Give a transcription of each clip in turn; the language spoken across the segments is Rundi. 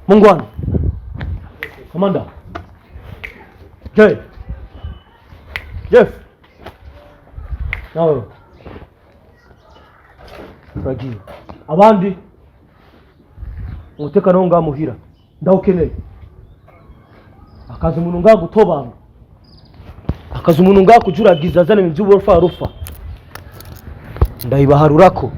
Mungwana. Commander. Jeff. Nawe. Ragiye. Abandi. Umutekano ngaha muhira. Ndawukeneye. Akazi umuntu ngaha gutobanga. Akazi umuntu ngaha kujuragiza azana ibintu by'uburufa. Ndayibaharurako.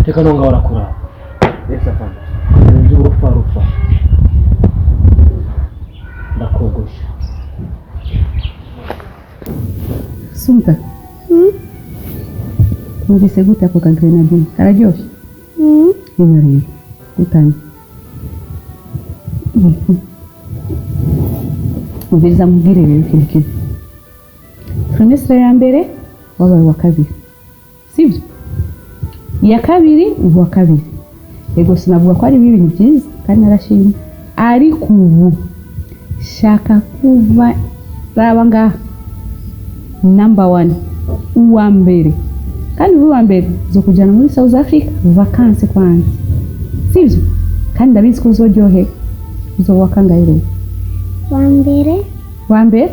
Tekano ngaho rakura. Yes afande. Ibintu by'uburufa. Ndakogosha. Sumta. Mwese gute ako kagrenadine? Kararyoshe? Ino rero. Gutanye. Mubiriza mubwire rero ikintu kimwe. Trimestre ya mbere wabaye wa kabiri. Sibyo? Iya kabiri ubu wa kabiri. Ego sinavuga ko ari ibintu byiza kandi narashimye. Ariko ubu shaka kuva raba ngaha number 1 uwa mbere. Kandi uwa mbere zo kujana muri South Africa vacances kwanza. Sibyo? Kandi ndabizi ko uzoryohe. Uzoba kangaire. Wa mbere?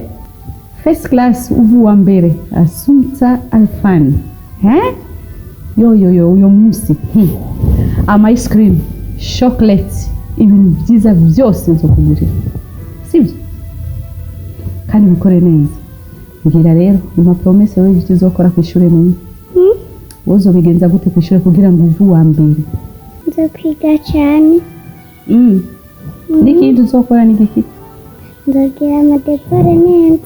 First class ubu wa mbere. Asumta Alfani. Yo uyo musi. Ama ice cream, chocolate, ibintu byiza byose nzo kugurira. Sibyo? Kandi bikore neza. Ngira rero ima promesse wewe uzokora ku ishure nini? Wozo bigenza gute ku ishure kugira ngo uvu wa mbere? Nzo kwiga cyane. Niki uzokora nigiki? Nzogira amadevare neza.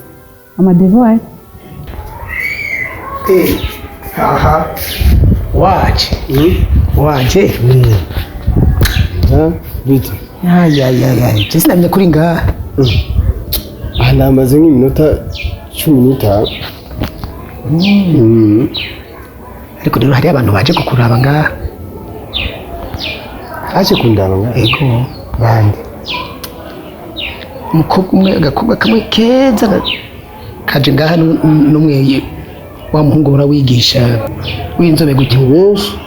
Amadevare? Aha. Waje. Bite. Ya. Jesi namye kuri ngaha. Namaze nk'iminota 15. Ariko rero hari abantu baje kukuraba ngaha. Aje kundaba ngaha? Ego. Bande. Agakobwa kamwe keza kaje ngaha n'umwe wa muhungu urawigisha w'inzobe gute benshi.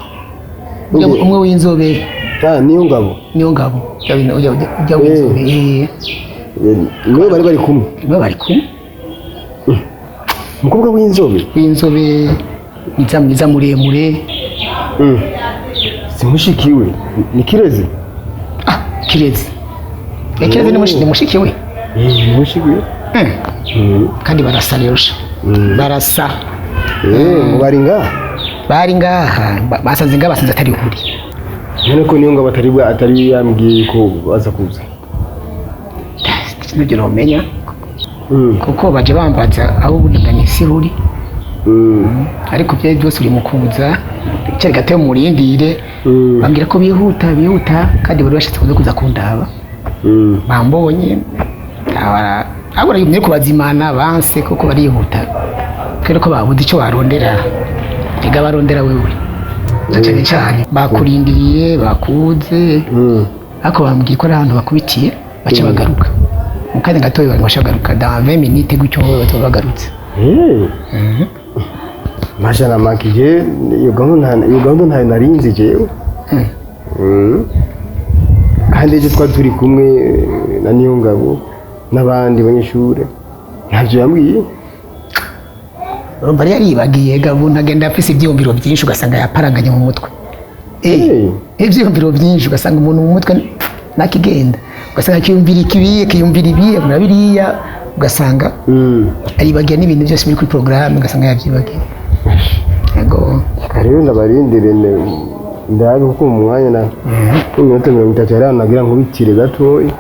Umwe w'inzobe. Niyo Ngabo. Ujya w'inzobe. Niwe bari kumwe. Umukobwa w'inzobe. Mwiza muremure. Simushikiwe. Ni Kirezi. Kirezi. Kirezi ni mushikiwe. Ni mushikiwe. Kandi barasa rero. Barasa. Bari ngaha. Basanze ngaha basanze atari huri. None ko niyo Ngabo atari yambwiye ko baza kuza. Nugera umenya. Kuko baje bambaza aho buniganye si huri. Ariko bye byose uri mukuza cyari gateye murindire bambwira ko bihuta kandi bari bashatse kuza kundaba bambonye abara yumye ko bazimana banse kuko barihuta kero ko babuze icyo barondera biga barondera wewe cyane bakurindiriye bakuze ako bambwiye ko ari ahantu bakubitiye bace bagaruka mukanya gatoye bari bashagaruka dans 20 minutes gutyo bagarutse. Mashaga makije iyo gahunda ntayo narinzi jewe. Kandi ejo twari turi kumwe na niyo Ngabo n'abandi banyeshure ntavyo yambwiye. Urumva yaribagiye Gabo ntagenda afise ivyiyumviro byinshi ugasanga yaparanganye mu mutwe. Ivyiyumviro byinshi ugasanga umuntu mu mutwe nakigenda ugasanga kiyumvira ibiye murabiriya ugasanga aribagiye n'ibintu byose biri kuri programme ugasanga yavyibagiye. Ego rero ndabarindire ndaje kuko mu mwanya na iminota 30 yari nagira nkubitire gatoyi.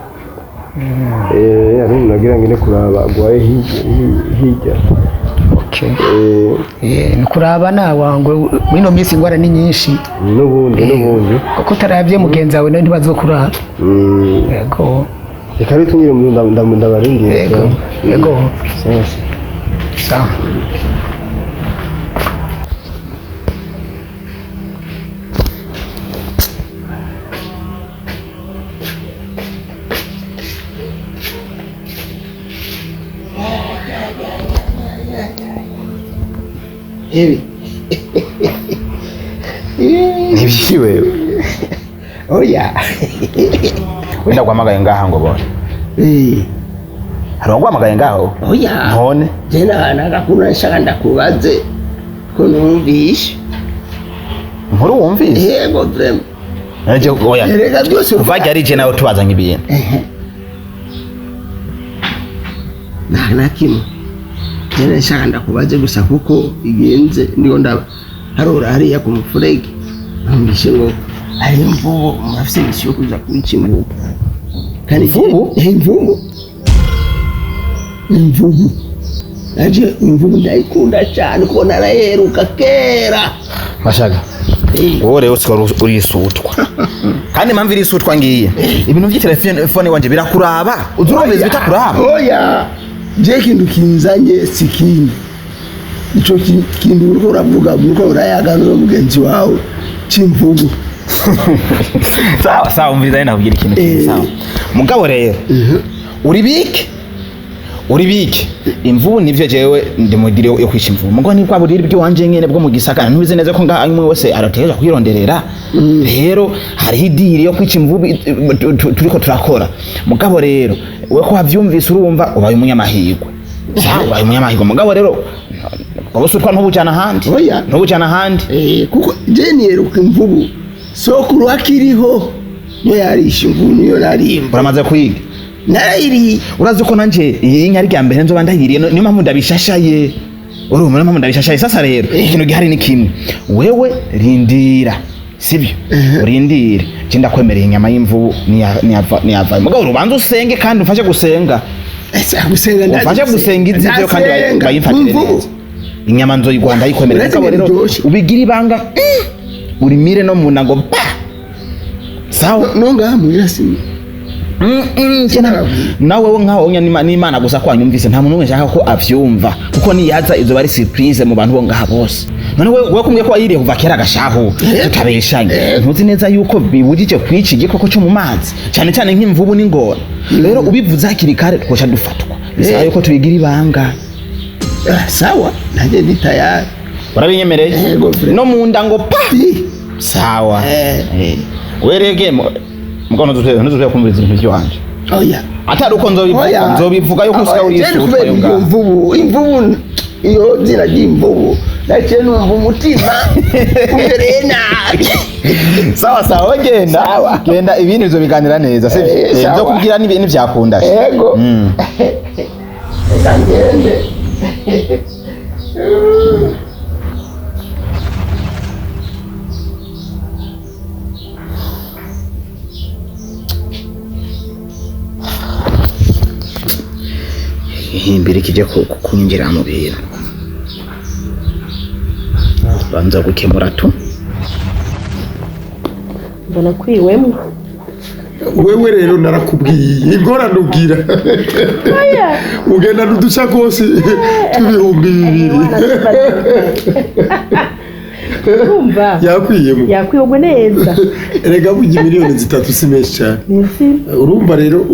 Ari nagira ngine kuraba agwaye hirya. Okay. Nukuraba nawango mwino minsi ingwara ni nyinshi. Nubundi. Kuko taravye mugenzi wawe nandi bazokuraba. Ego. Ikari tunyire mu ndabarindire. Ego. Sawa. nivyiwe oya wenda guhamagaye ngaha ngo bone hari uwaguhamagaye ngaho oya none je nagakunda nshaka ndakubaze ko numvishe nkuru wumvise yego vrema naje oya erega byose uvajya ari je nawe tubazanye ibintu na kimwe jene nshaka ndakubaze gusa kuko igenze ndiyo ndaba harora hariya ku mufurege numvishe ngo hari imvubu murafise misiyo kuza kubica imvubu kandi imvubu naje imvubu ndayikunda cyane ko narayeruka kera Mashaga wowe rero usikora urisutwa kandi impamvu irisutwa ngiye ibintu by'itelefone wanje birakuraba uzurumvise bitakuraba oya je kintu kinzanye sikindi ico kintu uriko uravuga uriko urayaganira mugenzi wawe c'imvubu sawa umviriza nakubwira ikintu kimwe sawa mugabo rero uribike imvubu nivyo jewe ndi mugire yo kwisha imvubu mugabo ni kwa buriri bw'iwanje nyene bwo mu gisagara ntubize neza ko ngaha umwe wese arategereza kwironderera rero hari idiri yo kwica imvubu turiko turakora mugabo rero we ko havyumvise urumva ubaye umunyamahirwe sawa ubaye umunyamahirwe mugabo rero ubusutwa ntubujana handi kuko je niyeruka imvubu sokuru akiriho niyo yarisha imvubu niyo narimba uramaze kwiga narayiri urazi ko nanje iyi nyari rya mbere nzoba ndahiriye niyo mpamvu ndabishashaye urumva niyo mpamvu ndabishashaye sasa rero ikintu gihari ni kimwe wewe rindira sibyo urindire je ndakwemereye inyama y'imvubu niyava mugabo urubanza usenge kandi umfashe gusenga umfashe gusenga izivyo kandi bayimfatire neza inyama nzoyigwa ndayikwemerera mugabo rero ubigira ibanga urimire no munago pa sawa nonga mwirasi nawe nkaho onya n'Imana gusa kwanyumvise nta muntu umwe nshaka ko avyumva kuko niyaza izo bari surprise mu bantu bo ngaha bose none we kumwe ko ayiriye kuva kera gashaho tutabeshanye ntuzi neza yuko bibujije kwica igikoko cyo mu mazi cyane cyane nk'imvubu n'ingona rero ubivuze hakiri kare twosha dufatwa bisaba yuko tubigira ibanga sawa naje ndi tayari urabinyemereye no mu nda ngo pa sawa werege mugano ntuzuye kumviriza ibintu byanje oya atari uko nzobivuga yuko usika urisuka imvubu iyo zina ry'imvubu naciye numva umutima umereye nabi sawa genda ibintu bizo biganira neza sivyo nzo kubwira n'ibintu byakunda yego kangende imbere kije kunyinjira mu bintu banza gukemura tu mbona kwiwemo wewe rero narakubwiye ingorane ugira ugenda n'uduca rwose tw'ibihumbi 2 urumva yakwiyemo neza erega burya miliyoni 3 si menshi cyane urumva rero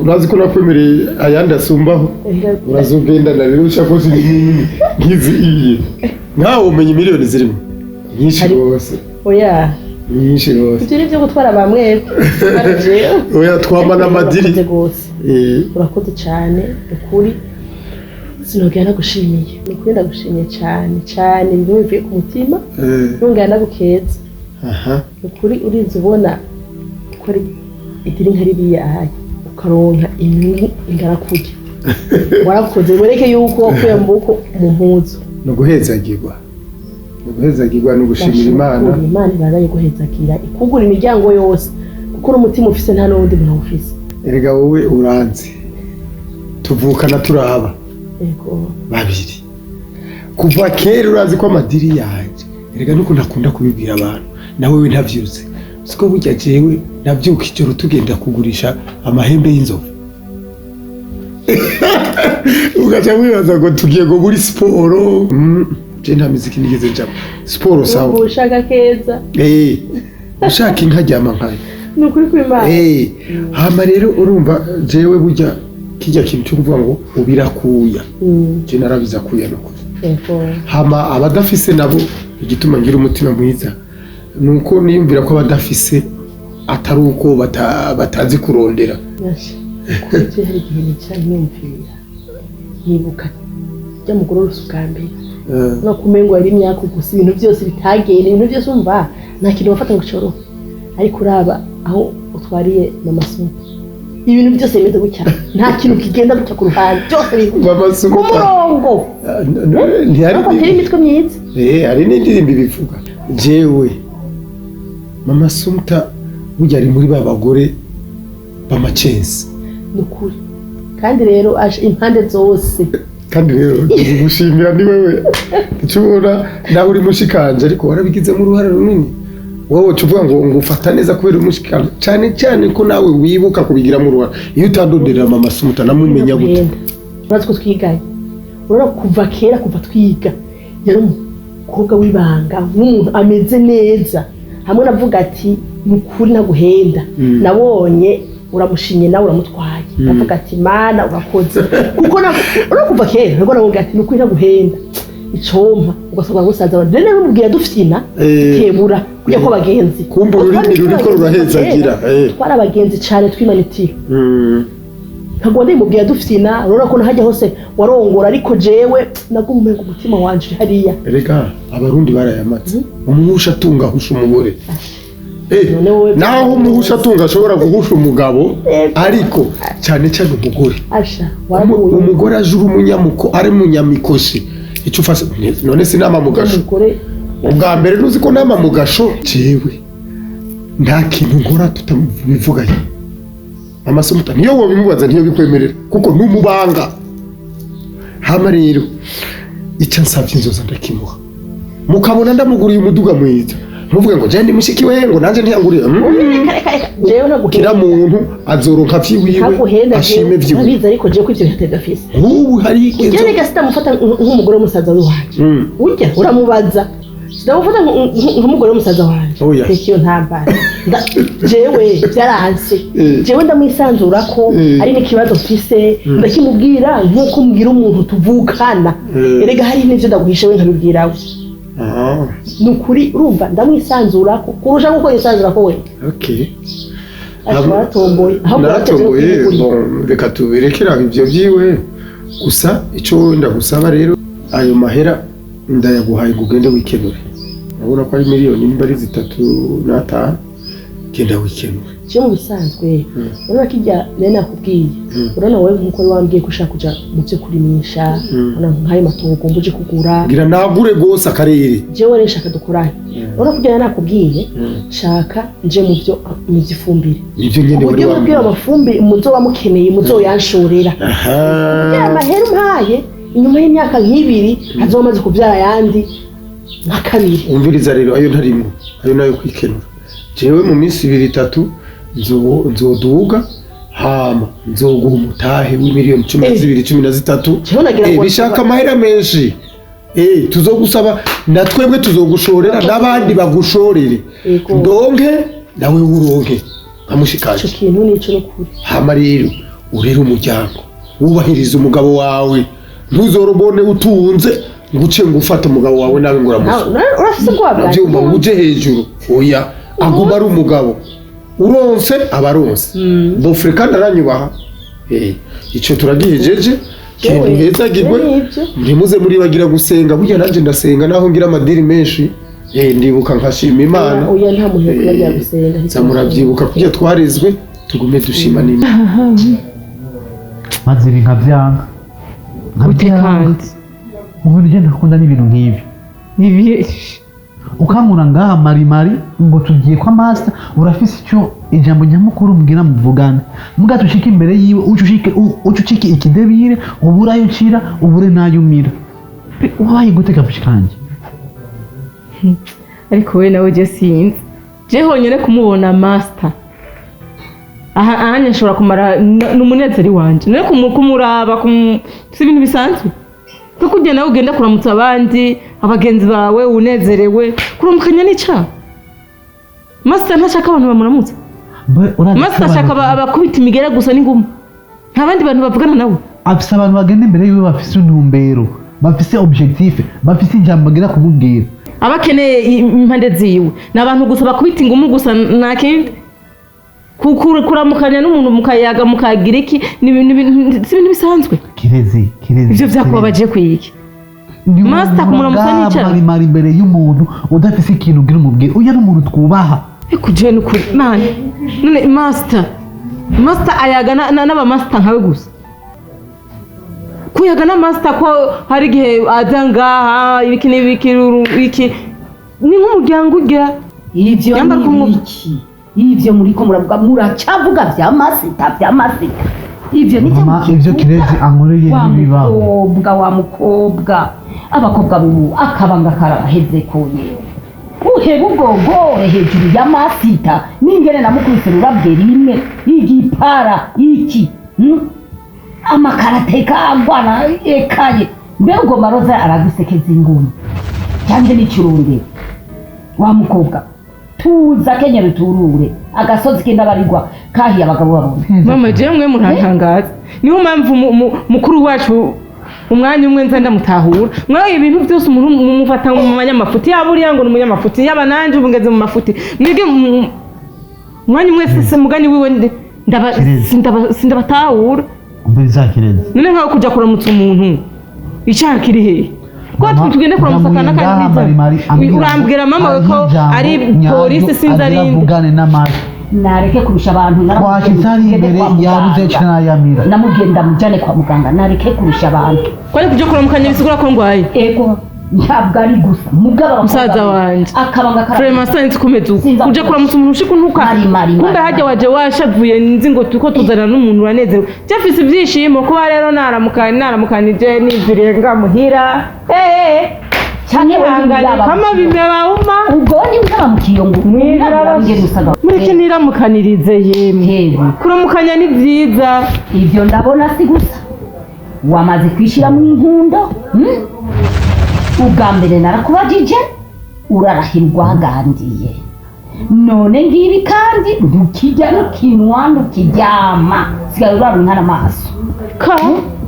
urazi ko nakwemereye ayandi asumbaho urazi ugenda na rero ushaka ko nkizi iye nkaho umenye miliyoni zirimo nyinshi rwose oya nyinshi rwose ibyo nibyo gutwara bamwe oya twamana amadiri urakoze cyane ukuri sinogera nagushimiye ukuri ndagushimiye cyane bimwe bivuye ku mutima nongera nagukeza ukuri urinze ubona ko ari idiri nka ririya ahaye ukaronka inyungu ingana kurya warakoze mureke yuko wakuye mbuko mu mpuzu no guhezagirwa no gushimira Imana baraye guhezagira ikugura imiryango yose kuko umutima ufise nta n'undi muntu ufise erega wowe uranze tuvukana turaba yego babiri kuva kera urazi ko amadiri yanje erega nuko nakunda kubibwira abantu nawe we ntavyuze siko burya jewe navyuka ijoro tugenda kugurisha amahembe y'inzovu ugaca wibaza ngo tugiye ngo muri siporo je nta miziki nigeze njamo siporo sawa ushaka keza ushaka inka ryama nkayo nukuri kw'Imana hama rero urumva jewe burya kijya kintu cyo kuvuga ngo ubirakuya je narabiza kuya nukuri hama abadafise nabo igituma ngira umutima mwiza nuko niyumvira ko abadafise atari uko batazi kurondera. Kuko hari igihe nicara nyumvira nibuka jya mugororose ubwa mbere no kumengo ari imyaka gusa ibintu byose bitagenda ibintu byose umva nta kintu bafata ngo coro ariko uraba aho utwariye mama Suma ibintu byose bimeze gutya nta kintu kigenda gutya ku ruhande byose biri ku murongo ntihari imitwe myiza hari n'indirimbo bivuga jewe mama Suma burya ari muri ba bagore b'amacensi nukuri kandi rero aje impande zose kandi rero gushimira ni wewe icubona nawe uri mushikanje ariko warabigizemo uruhare runini wowe tuvuga ngo ngufata neza kubera umushikanje cyane ko nawe wibuka kubigiramo uruhare iyo utandonderera mama Suma namumenya gute uratwo twigaye urora kuva kera kuva twiga yari umukobwa w'ibanga nk'umuntu ameze neza hamwe navuga ati mukuri naguhenda nabonye uramushimye nawe uramutwaye navuga ati mana urakoze kuko urakuva kera rego navuga ati nukuri naguhenda icompa ugasanga gusaza rero n'umubwira dufyina tebura kujya ko bagenzi kumva ururimi ruriko rurahezagira twara abagenzi cyane twimanitira ntabwo ndimubwira dufyina urora ko nahajya hose warongora ariko jewe nagumuye ku mutima wanje hariya rega abarundi barayamatse umuhusha atunga husha umugore naho umuhusha atunga ashobora guhusha umugabo ariko cyane umugore umugore ajura umunyamuko ari munyamikoshi icyo ufashe none si nama mugasho ubwa mbere nuzi ko nama mugasho jewe nta kintu nkora tutabivuganye mama Suma niyo wobimubaza ntiyo bikwemerera kuko numubanga hama rero icyo nsabye inzoza ndakimuha mukabona ndamuguriye umuduga mwiza muvuga ngo je ndi mushiki we ngo nanje ntiyanguriye jewe naguhera muntu azoronka vyiwiwe ashime vyiwe abiza ariko je ko ivyo bitadafise ubu hari ikintu je nigasta mufata nk'umugore w'umusaza wanje urya uramubaza ndamufata nk'umugore w'umusaza wanje tekiyo ntambara jewe byaranse jewe ndamwisanzura ko ari n'ikibazo mfise ndakimubwira nk'uko mbwira umuntu tuvukana erega hari n'ivyo ndaguhishe we nkabibwirawe nukuri urumva ndamwisanzura ko kurusha guko yisanzura ko we naratomboye reka tubirekera ivyo vyiwe gusa ico ndagusaba rero ayo mahera ndayaguhaye ngo ugende wikenure urabona ko ari miliyoni nimba ari 3.5 genda wikenure cyo mu bisanzwe urabona kijya nene nakubwiye urabona wowe nkuko wambwiye ko ushaka kuja mu byo kurimisha urabona nkaye matongo mbuje kugura ngira nagure gose akarere jewe rero shaka dukoranye urabona kujya nakubwiye shaka nje mu byo ifumbire nivyo nyene wari wambwiye amafumbire muzo wamukeneye muzo yanshorera ya mahera mpaye inyuma y'imyaka nk'ibiri azomaze kubyara yandi nka kabiri umviriza rero ayo ntarimo ayo nayo kwikenura jewe mu minsi 2-3 nzoduga hama nzoguha umutahe w'imiliyoni 12-13 bishaka amahera menshi tuzogusaba na twebwe tuzogushorera n'abandi bagushorere ndonke nawe uronke amushikaje cyo kintu nico n'ukuri hama rero urera umuryango wubahiriza umugabo wawe ntuzorobone utunze nguce ngufata umugabo wawe nawe nguramusa urafise kwabwa byumva nguje hejuru oya aguma ari umugabo uronse abaronse bofre kandi aranyubaha ico turagihejeje kintu hezagirwe ntimuze muri bagira gusenga burya nanje ndasenga naho ngira amadiri menshi ndibuka nkashima Imana oya nta muntu yagira gusenga samurabyibuka kujya twarezwe tugume dushima n'Imana maze ibintu byanga kandi umuntu ugenda akunda n'ibintu nk'ibi nibi ukankura ngaha marimari ngo tugiye kwa master urafise icyo ijambo nyamukuru mbwira muvugana muga tushike imbere yiwe ucucike ikidebire uburayo cira ubure nayo umira wabaye guteka bushikanje ariko we nawe je sinzi je honyene kumubona master aha nshobora kumara n'umunezero wanje no kumuraba si ibintu bisanzwe kuko ugenda nawe ugenda kuramutsa abandi abagenzi bawe unezerewe kuramukanya nica master ntashaka abantu bamuramutsa master ashaka abakubita imigera gusa n'inguma nta bandi bantu bavugana nawe afise abantu bagenda imbere yiwe bafise intumbero bafise objectif bafise ijambo bagira kumubwira abakeneye impande ziwe nabantu gusa bakubita ingumu gusa nakindi kuramukanya n'umuntu mukayaga mukagira iki ni ibintu bisanzwe Kirezi ivyo vyakubabaje kwiki Master kumuramutsa n'icyaha mari imbere y'umuntu udafise ikintu ugira umubwire uya n'umuntu twubaha ekuje n'ukuri none master ayaga n'aba master nkawe gusa kuyaga na master ko hari igihe aza ngaha ibiki ni nk'umuryango ugira ivyo muriko muravuga muracavuga vya masita ivyo ni mama ivyo Kirezi ankoreye n'ibibaho wa mukobwa abakobwa bubu akabanga karaheze koye uheba ubwogore hejuru ya masita n'ingene namukubise rurabwe rimwe igipara iki amakarateka agwana ekaye mbe ubwo maroza aragusekeza inguni cyangwa n'ikirundi wa mukobwa tuza kenyere turure agasozi k'indabarirwa kahiye abagabo babona mama je mwe murantangaza niho mpamvu mukuru wacu umwanya umwe nza ndamutahura mwaye ibintu byose umuntu mumufata mu manyamafuti yaburiya ngo n'umunyamafuti yaba nanje ubungeze mu mafuti mwige umwanya umwe se mugani wiwe sindabatahura mbere za Kirezi none nkaho kuja kuramutsa umuntu icyaha kiri hehe ko tugende kuramutsa kana kandi urambwira mama we ko ari polisi sinzarinde avugane n'amari nareke kurusha abantu twashitari imbere yabuze cyane yamira namugenda mujane kwa muganga nareke kurusha abantu kwari kuja kuramukanya bisigura ko ngwaye ego ntabwo ari gusa mugaba musaza wanje akabanga frema science kumeze uje kuramutsa umuntu ushika ntuka kumbe hajya waje washavuye nzi ngo tuko tuzana n'umuntu uranezerewe cyafise ibyishimo kuba rero naramukanije niviriye ngamuhira cyane hangane kama bimebahuma ubwo ni mutabamukiyo ngo mureke niramukanirize yemwe kuramukanya ni byiza ivyo ndabona si gusa wamaze kwishira mu inkundo ubwa mbere narakubajije urarahirwa hagandiye none ngibi kandi ntukijya nukinwa ntukiryama sigaye urarunkana amaso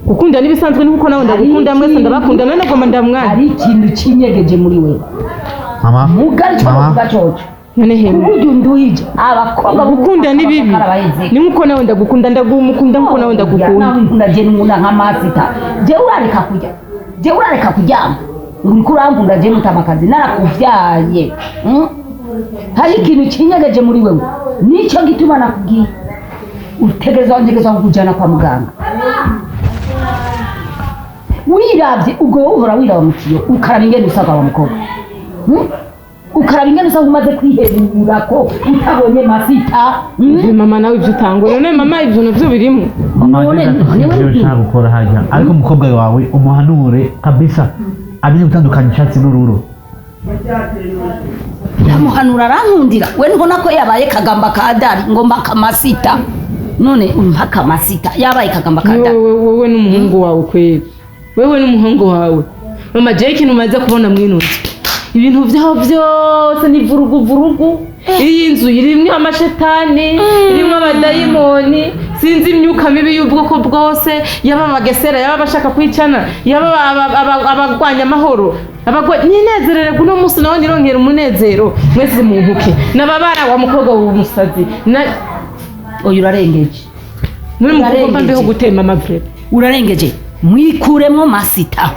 gukunda nibisanzwe nkuko nawe ndagukunda mwese ndabakunda none ngoma ndamwana ari ikintu kinyegeje muri wewe mama mugari cyo gacoco none hemwe uburyo nduhije abakobwa gukunda ni bibi ni nkuko nawe ndagukunda ndagumukunda nkuko nawe ndagukunda nawe ndaje n'umuna nk'amasita je urareka kuryama uri kurangunda je mutamakazi narakuvyaye hari ikintu kinyegeje muri wewe nico gituma nakubwiye utegerezwa kujana kwa muganga wiravye ubwo uhora wiraba mu kiyo ukaraba ingene usaga wa mukobwa ukaraba ingene usaga umaze kwihebura ko utabonye masita mama nawe ibyo utangwe none mama ibyo navyo birimo none nshaka gukora hajya ariko umukobwa wawe umuhanure kabisa amenye gutandukanya icyatsi n'ururo ndamuhanura arankundira we ntubona ko yabaye kagamba ka dari ngo mpaka masita none mpaka masita yabaye kagamba ka dari wewe n'umuhungu wawe kweli wewe n'umuhungu wawe mama je ikintu umaze kubona mwinutse ibintu vyaho vyose ni vurugu iyi nzu irimwo amashetani irimwo abadayimoni sinzi imyuka mibi y'ubwoko bwose yaba amagesera yaba abashaka kwicana yaba abagwanya amahoro ninezerere guno musi nawe nironkera umunezero mwese muntuke nababara wa mukobwa w'umusazi oyu urarengeje nuri mukobwa mbeho gutema amavure urarengeje mwikuremwo masita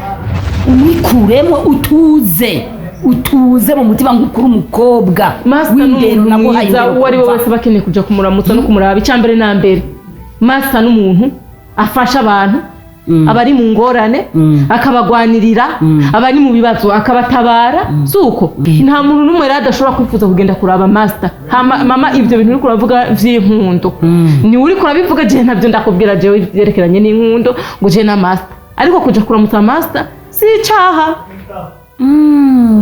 umwikuremwo utuze mu mutima nk'ukuri umukobwa w'indero naguhaye uwo ari we wese bakeneye kuja kumuramutsa no kumuraba icyambere na mbere Master n'umuntu afasha abantu abari mu ngorane akabagwanirira abari mu bibazo akabatabara suko nta muntu n'umwe rero adashobora kwifuza kugenda kuraba Master mama ibyo bintu uri kuravuga vy'inkundo ni uri kurabivuga je ntabyo ndakubwira je byerekeranye n'inkundo ngo je na Master ariko kuja kuramutsa Master si icaha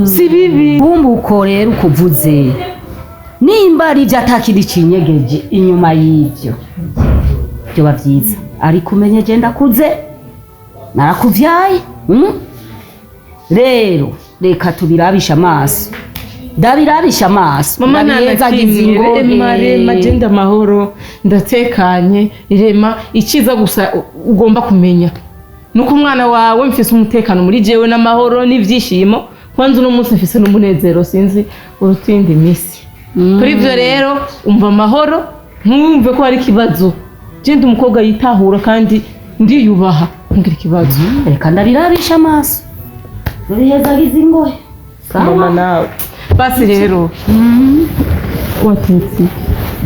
si bibi bumbuko rero ukuvuze nimba ari ibyo atakiri kinyegeje inyuma y'ibyo byo bavyiza ariko umenye je ndakuze narakuvyaye rero reka tubirabisha amaso ndabirabisha amaso mama narema agenda amahoro ndatekanye irema ikiza gusa ugomba kumenya nuko umwana wawe mfise umutekano muri jewe n'amahoro n'ivyishimo kwanza uno munsi mfise n'umunezero sinzi urutindi misi kuri ivyo rero umva amahoro ntumve ko hari ikibazo je ndi umukobwa yitahura kandi ndiyubaha ngira ikibazo reka ndarirarisha amaso rurihezagiza ingohe mama nawe basi rero watetse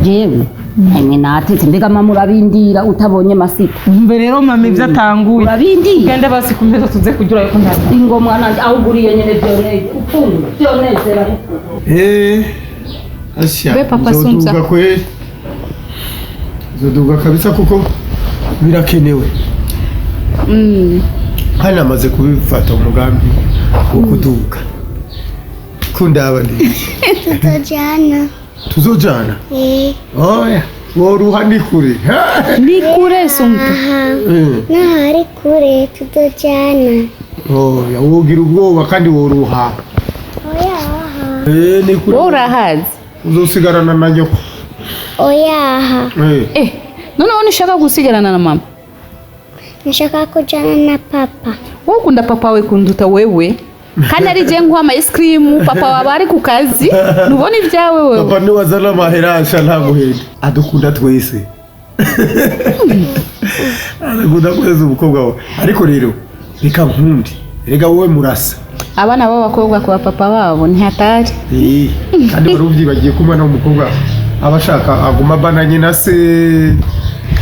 jewe emwe natetse mbega mama urabindira utabonye masika umve rero mama ivyo atanguye urabindira gende basi kumeza tuze kugira yuko nta ingomwa nanje aho uguriye nyene vyoneze ufunga vyonezera Asya, Be papa zoduga Sumsa. kweli. Zoduga kabisa kuko birakenewe. Hana amaze kubifata umugambi wo kuduga. Kundaba ndi. Tutojana. Tuzojana. Oya, woruha ni kure. Ni kure Sumta. Nahari kure tutojana. Oya, wogira ubwoba kandi woruha. Oyaha. Ni kure. Wowe urahazi. Uzosigarana na nyoko. Oyaha. Noneho nishaka gusigarana na mama. Nishaka kujana na papa. Wowe ukunda papa we kunduta wewe. Kandi ari je nkwa ice cream papa wawe ari ku kazi. Nubona ibyawe wewe. Papa ni wazana maherasha ntaguhenda. Adukunda twese. Adukunda kweza umukobwa wawe. Ariko rero reka nkundi. Rega wowe murasa. Abana b'abakobwa kwa papa babo ntihatari. Kandi baruvyibagiye ko umwana w'umukobwa abashaka aguma bananye na se.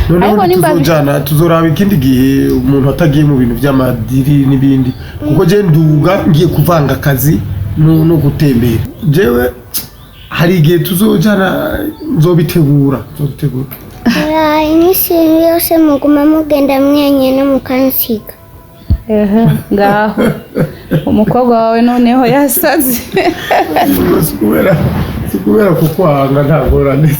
Noneho tuzojana tuzoraba ikindi gihe umuntu atagiye mu bintu by'amadiri n'ibindi. Kuko je nduga ngiye kuvanga akazi no gutembera. Jewe hari igihe tuzojana nzobitegura. Iminsi yose muguma mugenda mwenyene mukansiga. Ngaho umukobwa wawe noneho yasaze. Sikubera kukwanga ntagorane.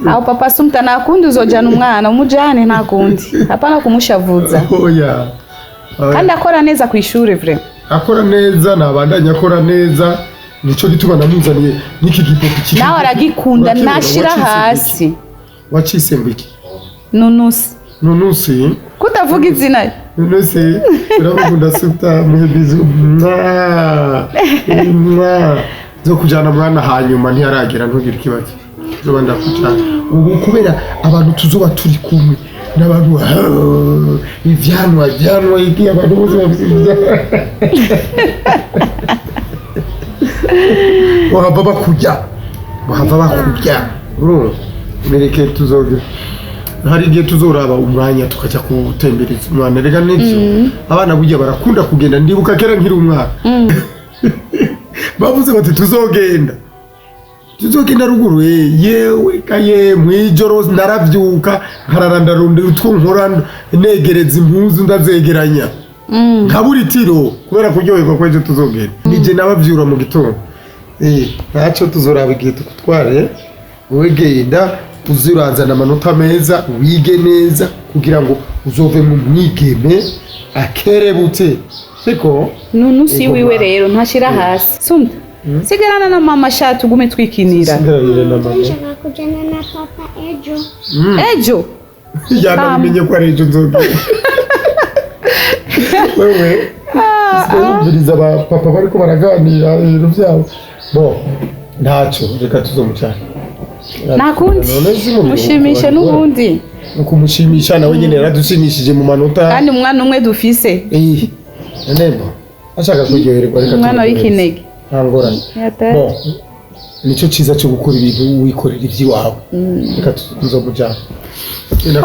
Aho papa Sumta nakundi uzojana umwana umujane ntakundi. Hapana kumushavuza. Oya. Kandi akora neza ku ishure vraiment. Akora neza nabandanya akora neza nico gituma namuzaniye n'iki gipopi kiki. Nawe aragikunda ntashira hasi. Wacise mbiki. Nunusi. Kutavuga izina. Nunusi. Urabukunda Sumta muhebizu. Zo kujana mwana hanyuma ntiyaragera ntugira ikibazo. Zoba ndakujana. Ubu kubera abantu tuzoba turi kumwe n'abantu ivyanwa igiye abantu bose bafite. Wahava bakujya. Mereke tuzoge. Hari igihe tuzoraba umwanya tukaja kutembereza umwana rega n'ivyo. Abana burya barakunda kugenda ndibuka kera nkiri umwana. Bavuze bati tuzogenda ruguru yewe kaye mwijoro naravyuka nkararandarunda utwunkora negereza impuzu ndazegeranya nkabura itiro kubera kuryoherwa kweje tuzogenda nije nabavyura mu gitondo naco tuzoraba igihe tukutware wowe genda uziranzana amanota meza wige neza kugira ngo uzove mu mwigeme akerebutse siko Nunusi wiwe rero ntashira hasi Sumta sigarana na mama shatu gume twikinira. Nishaka kujana na papa ejo. Ejo? Yanamenye ko ari ejo nzoga. Wewe. Sinumviriza ba papa bariko baraganira ibintu byabo. Bo ntaco reka tuzomucana. Nakundi mushimishe n'ubundi. Nukumushimisha nawe nyene yaradushimishije mu manota. Kandi umwana umwe dufise. Nemba. Ashaka kuryoherwa reka. Umwana w'ikinege. Angorane. Bo nico ciza cyo gukora ibintu wikorera ivy'iwawe. Reka tuzomujana.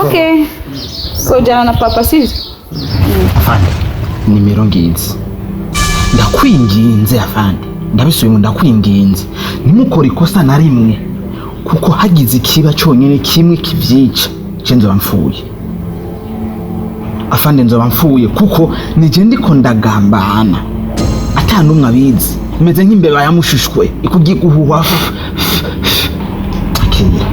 Okay. So jana na papa sisi. Afande nimero ngizi. Ndakwinginze afande. Ndabisubiye ndakwinginze. Nimukora ikosa na rimwe kuko hagize ikiba cyonyine kimwe kivyica. Je nzoba mfuye. Afande nzoba mfuye kuko nije ndiko ndagambana. Atanumwe abizi. Meze nk'imbeba yamushushwe ikugiye guhuha. Akira.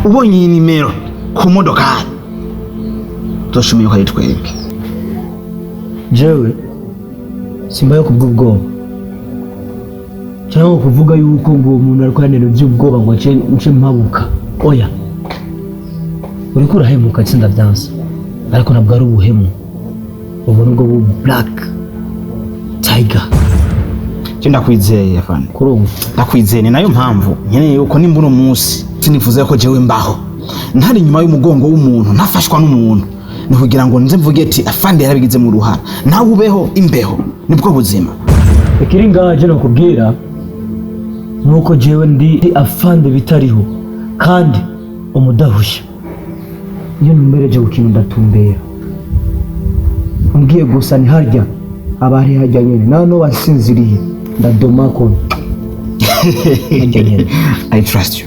Ubonye iyi nimero ku modoka. Toshumiye ko yitwebwe. Jewe simbaye kubw'ubwoba. Cyangwa kuvuga yuko ngo umuntu arwanira by'ubwoba ngo nce mpabuka. Oya. Uri kurahemuka tsinda byanse. Ariko nabwo ari ubuhemu. Ubu nubwo bu black Tiger. Ndakwizeye afande. Kurumva. Ndakwizeye ni nayo mpamvu nkeneye yuko nimbuno munsi sinifuza ko jewe mbaho. Ntari nyuma y'umugongo w'umuntu ntafashwa n'umuntu. Ni kugira ngo nze mvuge ati afande yarabigize mu ruhara. Nawe ubeho imbeho nibwo buzima. Ikiri ngaje nakubwira nuko jewe ndi afande bitariho kandi umudahusha. Iyo numbereje gukina ndatumbera. Mbwiye gusa ni harya abari hajya nyene nano basinziriye ndadoma ko. I trust you.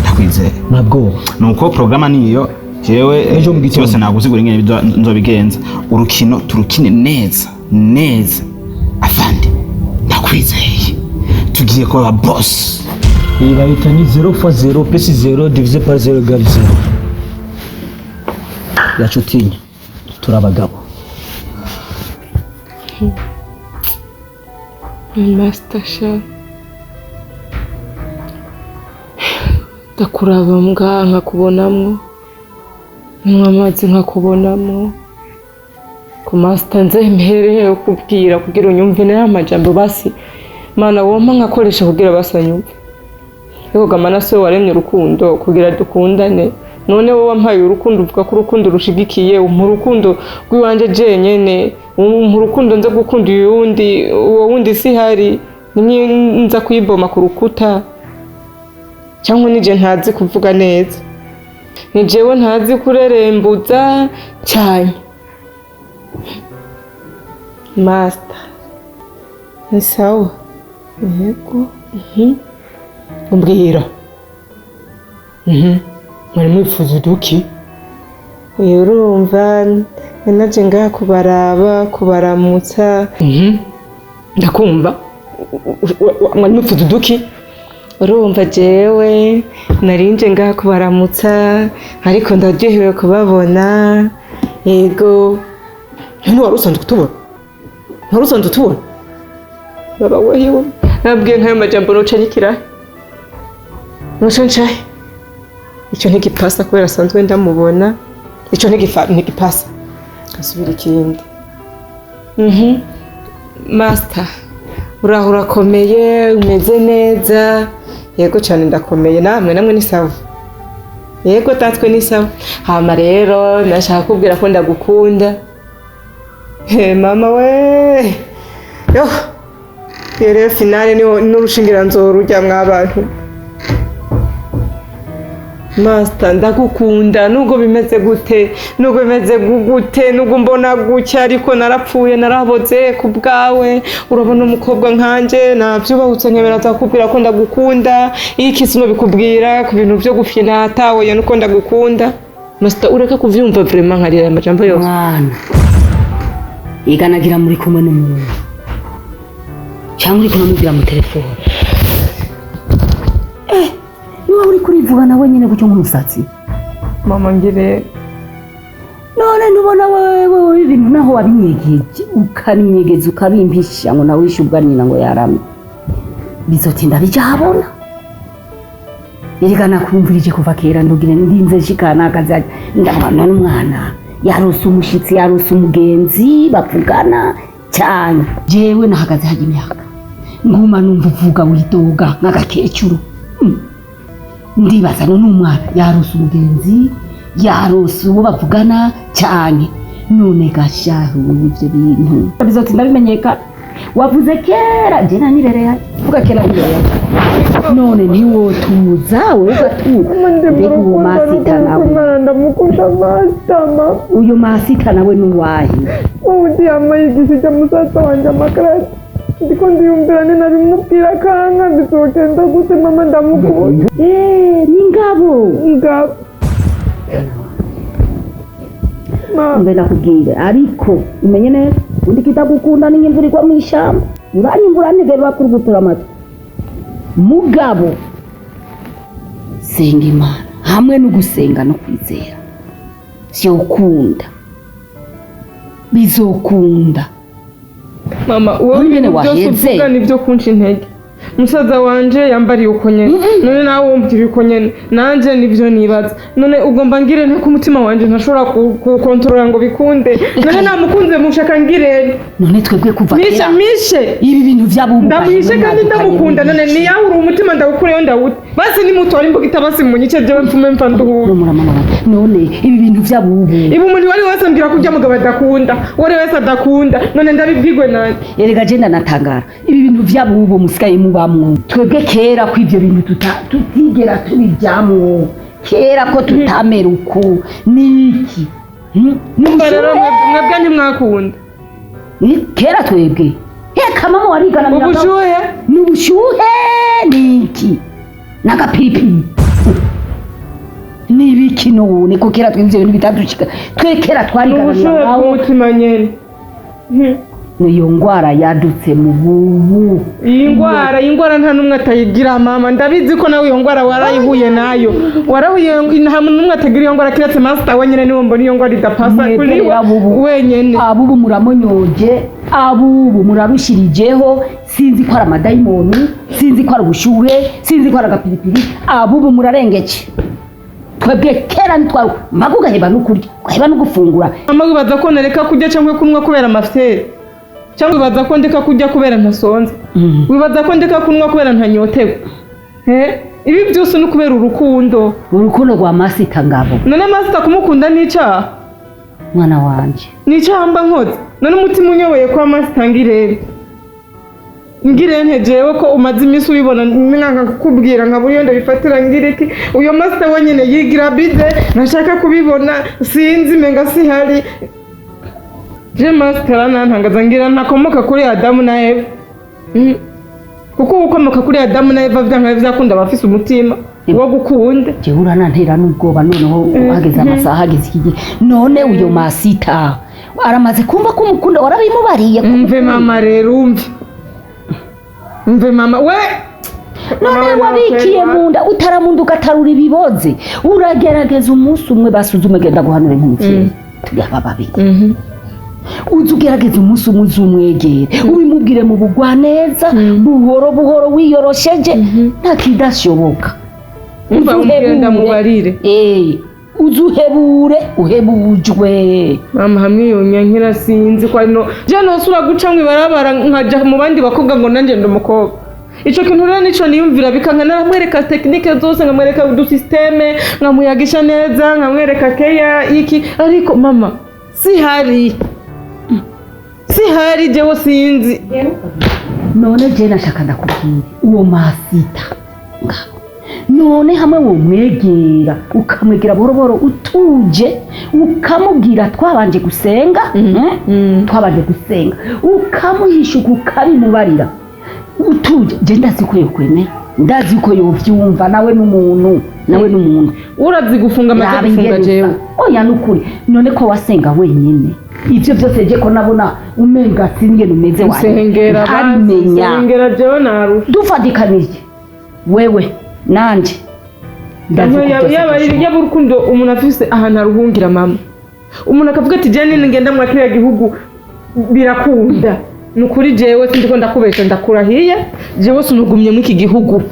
Ndakwizeye. Nabwo nuko programa niyo jewe ejo mu cyose naguzigura ingene nzobigenza urukino turukine neza afande ndakwizeye tugiye kuba boss. iyi bayita ni 0 x 0 plus 0 divisé par 0 égale 0. Yacutinya turabagabo. Master sha ndakuraba mbwa nkakubonamwo mwamazi nkakubonamwo ku master nze mpereye kubwira kugira unyumve nayo amajambo basi mana wompa nkakoresha kugira basanyumve yego gamana so waremye urukundo kugira dukundane none wowe wampaye urukundo uvuga ko urukundo rushigikiye mu rukundo rw'iwanje jenyene mu rukundo nze gukunda uyundi uwo wundi si hari nza kuyiboma ku rukuta cyangwa nije ntazi kuvuga neza ni jewe ntazi kurerembuza cyane. Master ni sawa yego umbwira mwari mwifuza uduki urumva naje ngaha kubaramutsa ndakumva mwari mwifuza uduki urumva jewe narinje ngaha kubaramutsa ariko ndaryohewe kubabona yego wari usanzwe utubona baba wewe nabwiye nk'ayo majambo nocarikira ncaye icyo ntigipasa kubera asanzwe ndamubona icyo ntigipasa gasubira ikindi. Master uraho urakomeye umeze neza yego cyane ndakomeye namwe ni sawa yego tatwe ni sawa hama rero nashaka kubwira ko ndagukunda mama we yo rero finale n'urushingira nzorujya mw'abantu. Master ndagukunda nubwo bimeze gute nubwo mbona gutya ariko narapfuye naraboze ku bwawe urabona umukobwa nkanje navyubahutse nkebera zakubwira ko ndagukunda iki sino bikubwira ku bintu byo gufina atawe ya nuko ndagukunda. Master ureke kuvyumva vraiment nkarira amajambo yose mwana iganagira muri kumwe n'umuntu cyangwa uri kumubwira mu telefone niba uri kurivuga nawe nyine gucyo nk'umusatsi mama ngire none nubona wewe ibintu naho wabinyegeje ukaninyegeza ukabimpisha ngo nawe wishyubwa nyina ngo yarame bizotinda bija habona irigana kumvirije kuva kera ndugire ndinze shikana akaza ndabana n'umwana yarose umushitsi yarose umugenzi bavugana cyane jewe nahagaze haje imyaka nguma numva uvuga widoga nk'agakecuru ndibaza n'umwana yarose umugenzi yarose uwo bavugana cyane none gashahu ivyo bintu bizotinda bimenyekana wavuze kera je nanirere vuga kera nirere none ntiwotuza we gatuza mbega uwo masita nawe ndamukunda mama uyu masita nawe nuwahe undi yamayigisi cya musasa wanje amakarati ndiko ndiyumvirane nabimubwira kanka bizogenda gute mama ndamukunda ni Ngabo mbe nakubwire ariko umenye neza undi kitagukunda n'imvura igwa mu ishyamba uranyumvura nigere bakurugutura amata Mugabo senga Imana hamwe no gusenga no kwizera vyokunda bizokunda mama wowe byose uvuga nibyo kunca intege musaza wanje yambariye uko nyene none nawe wumvira uko nyene nanje nivyo nibaza none ugomba ngire nte ku mutima wanje ntashobora kukontorora ngo bikunde none namukunze mushaka ngire none twebwe kuva kera mishe ibi bintu vyabubu ndamuhishe kandi ndamukunda none niyahura umutima ndawukureyo ndawuti basi nimutora imbuga itabasi munyice jewe mfume mfa nduhura none ibi bintu vyabubu ibi umuntu wari wese ambwira ko urya mugabo adakunda wari wese adakunda none ndabibwirwe nanje erega je ndanatangara ibi bintu vyabubu musigaye mubamwo twebwe kera ko ivyo bintu tutigera tubiryamwo kera ko tutamera uko niki mwebwe ntimwakunda kera twebwe eka mama warigana ubushuhe n'ubushuhe niki n'agapiripiri n'ibiki none ko kera twebwe ibintu bitadushika twe kera twarigana n'ubushuhe bw'umutima nyene niyo ngwara yadutse mu bubu iyi ngwara nta numwe atayigira mama ndabizi ko nawe iyo ngwara warayihuye nayo warahuye nta numwe atagira iyo ngwara kiretse master wenyene niwo mbona iyo ngwara idapasa kuri wenyene abubu muramonyoje abubu murarushirijeho sinzi ko ari amadayimoni sinzi ko ari ubushuhe sinzi ko ari agapiripiri abubu murarengeke twebwe kera nitwawe magugaheba n'ukurya gaheba no gufungura mama wibaza ko nereka kurya cyangwa kunywa kubera amafyeri cyangwa wibaza ko ndeka kurya kubera ntasonze wibaza ko ndeka kunywa kubera ntanyotewe ibi byose ni ukubera urukundo rwa masita ngabo none masita kumukunda n'icyaha mwana wanje n'icyaha mba nkoze none umutima unyoboye kwa masita ngire ntejewe ko umaze iminsi ubibona mwanga kukubwira nka buriyo ndabifatira ngiriki uyo masita wenyine yigira bide ntashaka kubibona sinzi menga sihari je masita nantangaza ngira ntakomoka kuri Adamu na Eva kuko ukomoka kuri Adamu na Eva vyanka vyakunda bafise umutima wo gukunda je uranantera n'ubwoba noneho hageze amasaha hageze iki none uyo masita aramaze kumva ko umukunda warabimubariye mve mama rero mve mama we none wabikiye munda utaramunda ugatarura ibiboze uragerageza umunsi umwe basuzume genda guhanura nk'umukire tugaba babiri uzugerageza umunsi umwe uzumwegere ubimubwire mu bugwa neza buhoro buhoro wiyorosheje nta kidashoboka umva mubarire uzuhebure uhebujwe mama hamwe yonya nkira sinzi ko no je no sura guca mwibarabara nkaja mu bandi bakobwa ngo nanje ndumukobwa ico kintu rero nico niyumvira bikanka naramwereka technique zose nkamwereka udu systeme nkamuyagisha neza nkamwereka keya iki ariko mama sihari jewe sinzi none je nashaka ndakubwira uwo masita ngabo none hamwe wo mwegera ukamwegera boroboro utuje ukamubwira twabanje gusenga ukamuhisha ukabimubarira utuje je ndazi ko yokwemera ndazi ko yovyumva nawe n'umuntu urazi gufunga amaze gufunga jewe oya nukuri none ko wasenga wenyene ivyo byose je ko nabona umenga singe numeze wawe sengera jewe narusha dufadikanije wewe nanje yaba urukundo umuntu afise ahantu aruhungira mama umuntu akavuga ati je nini ngenda mu kiriya gihugu birakunda nukuri jewe sindi ko ndakubesha ndakurahiye jewe sinugumye mu iki gihugu